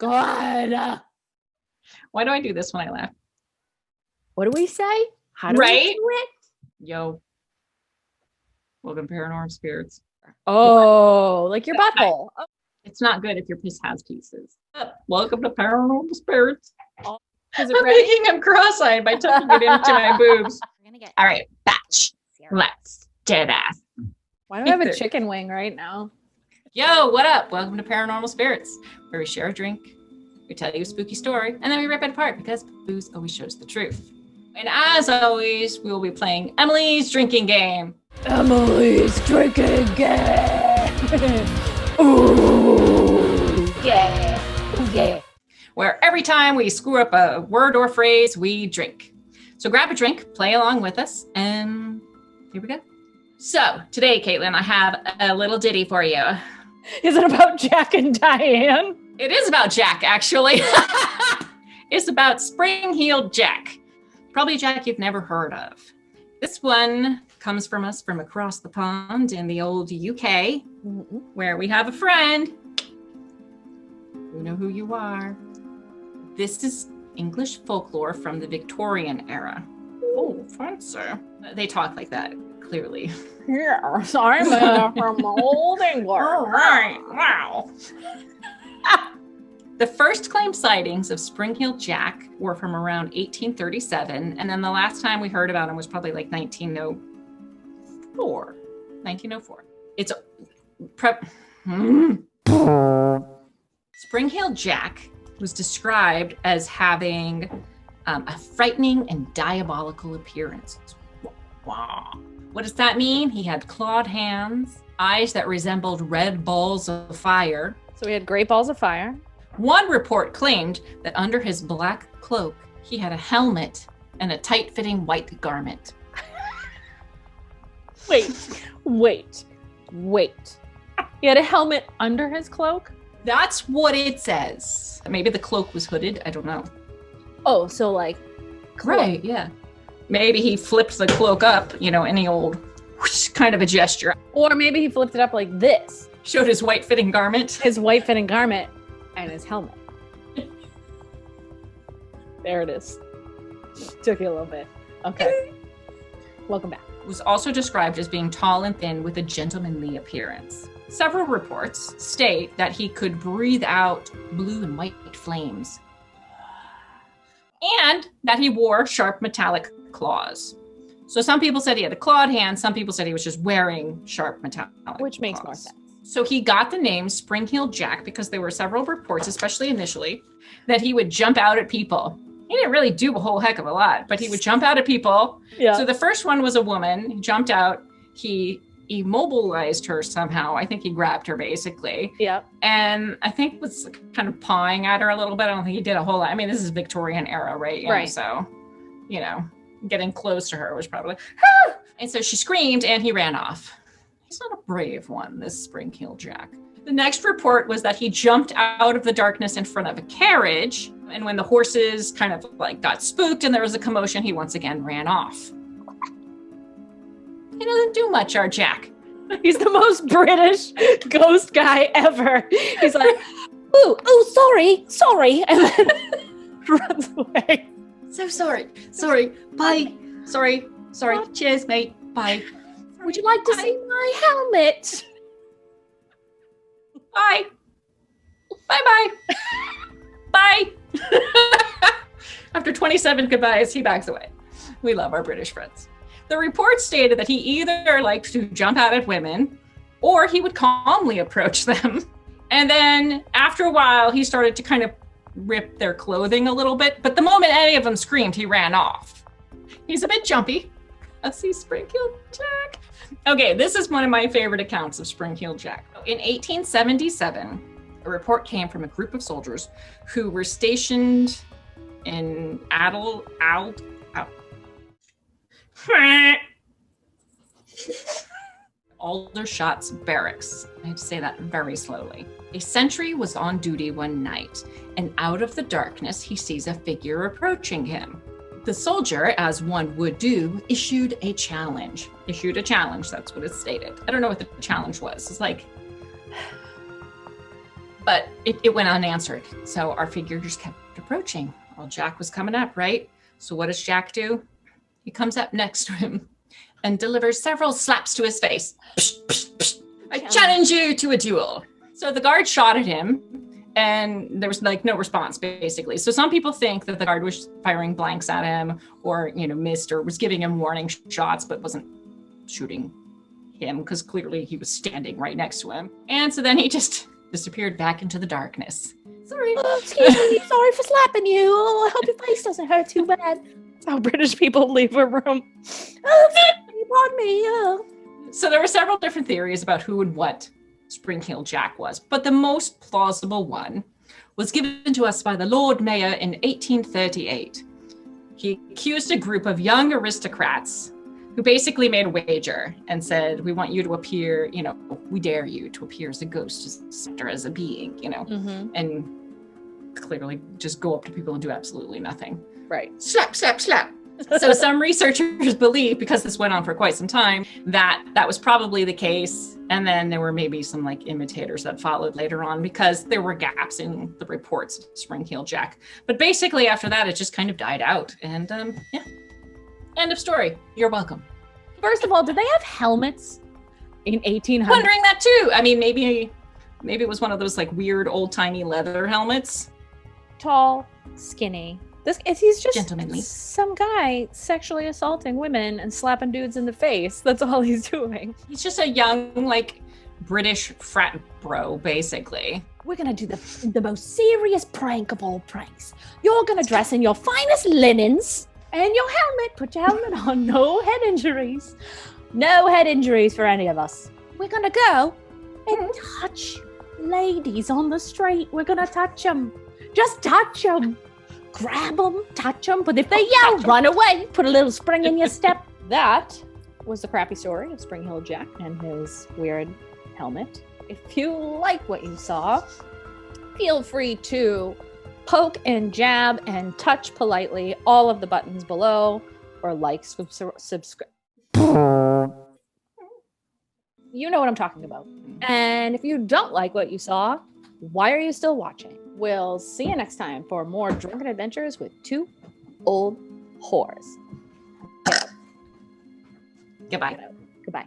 God. Why do I do this when I laugh? What do we say? How do Right? we do it? Yo. Welcome to Paranormal Spirits. Oh, like your butthole. Oh. It's not good if your piss has pieces. Welcome to Paranormal Spirits. Is it I'm ready? making him cross-eyed by tucking it into my boobs. All right, batch. Let's do this. Why do I have a chicken wing right now? Yo, what up? Welcome to Paranormal Spirits, where we share a drink, we tell you a spooky story, and then we rip it apart because booze always shows the truth. And as always, we will be playing Emily's drinking game. Emily's drinking game. Ooh, yeah, yeah. Where every time we screw up a word or phrase, we drink. So grab a drink, play along with us, and here we go. So today, Caitlin, I have a little ditty for you. Is it about Jack and Diane? It is about Jack, actually. It's about spring-heeled Jack. Probably a Jack you've never heard of. This one comes from us from across the pond in the old UK, where we have a friend. You know who you are. This is English folklore from the Victorian era. Oh, fancy. They talk like that, clearly. Yes, I'm from old England. All right, wow. The first claimed sightings of spring-heeled Jack were from around 1837, and then the last time we heard about him was probably like 1904. 1904. It's Spring-heeled Jack was described as having a frightening and diabolical appearance. Wow. What does that mean? He had clawed hands, eyes that resembled red balls of fire. So we had great balls of fire. One report claimed that under his black cloak, he had a helmet and a tight-fitting white garment. Wait. He had a helmet under his cloak? That's what it says. Maybe the cloak was hooded. I don't know. Oh, so like... cloak. Right, yeah. Maybe he flipped the cloak up, any old whoosh kind of a gesture. Or maybe he flipped it up like this. Showed his white-fitting garment. His white-fitting garment and his helmet. There it is. Took you a little bit. Okay. Welcome back. Was also described as being tall and thin with a gentlemanly appearance. Several reports state that he could breathe out blue and white flames, and that he wore sharp metallic claws. So some people said he had a clawed hand, some people said he was just wearing sharp metallic Which makes claws. more sense. So he got the name Spring-heeled Jack because there were several reports, especially initially, that he would jump out at people. He didn't really do a whole heck of a lot, but he would jump out at people. Yeah. So the first one was a woman. He jumped out. He immobilized her somehow. I think he grabbed her basically. Yeah. And I think was kind of pawing at her a little bit. I don't think he did a whole lot. I mean, this is Victorian era, right? Right. So, getting close to her was probably, ah! And so she screamed and he ran off. He's not a brave one, this spring-heeled Jack. The next report was that he jumped out of the darkness in front of a carriage. And when the horses kind of got spooked and there was a commotion, he once again ran off. He doesn't do much, our Jack. He's the most British ghost guy ever. He's like, sorry. And then runs away. So sorry. Bye. Sorry. What? Cheers, mate. Bye. Would you like to see my helmet? Bye. Bye. Bye. After 27 goodbyes, he backs away. We love our British friends. The report stated that he either liked to jump out at women or he would calmly approach them. And then after a while, he started to kind of rip their clothing a little bit. But the moment any of them screamed, he ran off. He's a bit jumpy. Let's see Spring-heeled Jack. Okay, this is one of my favorite accounts of Spring-heeled Jack. In 1877, a report came from a group of soldiers who were stationed in Aldershot's barracks. I have to say that very slowly. A sentry was on duty one night, and out of the darkness, he sees a figure approaching him. The soldier, as one would do, issued a challenge. That's what it stated. I don't know what the challenge was. It's like, But it went unanswered. So our figure just kept approaching. Well, Jack was coming up, right? So what does Jack do? He comes up next to him and delivers several slaps to his face. Psh, psh, psh. I challenge you to a duel. So the guard shot at him and there was like no response basically. So some people think that the guard was firing blanks at him or, missed or was giving him warning shots, but wasn't shooting him because clearly he was standing right next to him. And so then he just disappeared back into the darkness. Sorry. Oh, excuse me. Sorry for slapping you. Oh, I hope your face doesn't hurt too bad. That's how British people leave a room. Oh, pardon me. Oh. So there were several different theories about who and what Spring-Heeled Jack was, but the most plausible one was given to us by the Lord Mayor in 1838. He accused a group of young aristocrats who basically made a wager and said, we want you to appear, we dare you to appear as a ghost, as a being, and clearly just go up to people and do absolutely nothing. Right. Slap, slap, slap. So some researchers believe, because this went on for quite some time, that was probably the case. And then there were maybe some imitators that followed later on because there were gaps in the reports of Spring-Heeled Jack. But basically after that, it just kind of died out. And end of story. You're welcome. First of all, did they have helmets in 1800? Wondering that too. I mean, maybe it was one of those weird old-timey leather helmets. Tall, skinny. He's just gentlemanly. Some guy sexually assaulting women and slapping dudes in the face. That's all he's doing. He's just a young, British frat bro, basically. We're going to do the most serious prank of all pranks. You're going to dress in your finest linens and your helmet. Put your helmet on. No head injuries. No head injuries for any of us. We're going to go and touch ladies on the street. We're going to touch them. Just touch them. Grab them, touch them, but if they yell, run away. Put a little spring in your step. That was the crappy story of Spring-Heeled Jack and his weird helmet. If you like what you saw, feel free to poke and jab and touch politely all of the buttons below, or subscribe. You know what I'm talking about. And if you don't like what you saw, why are you still watching? We'll see you next time for more drunken adventures with two old whores. Goodbye. Goodbye.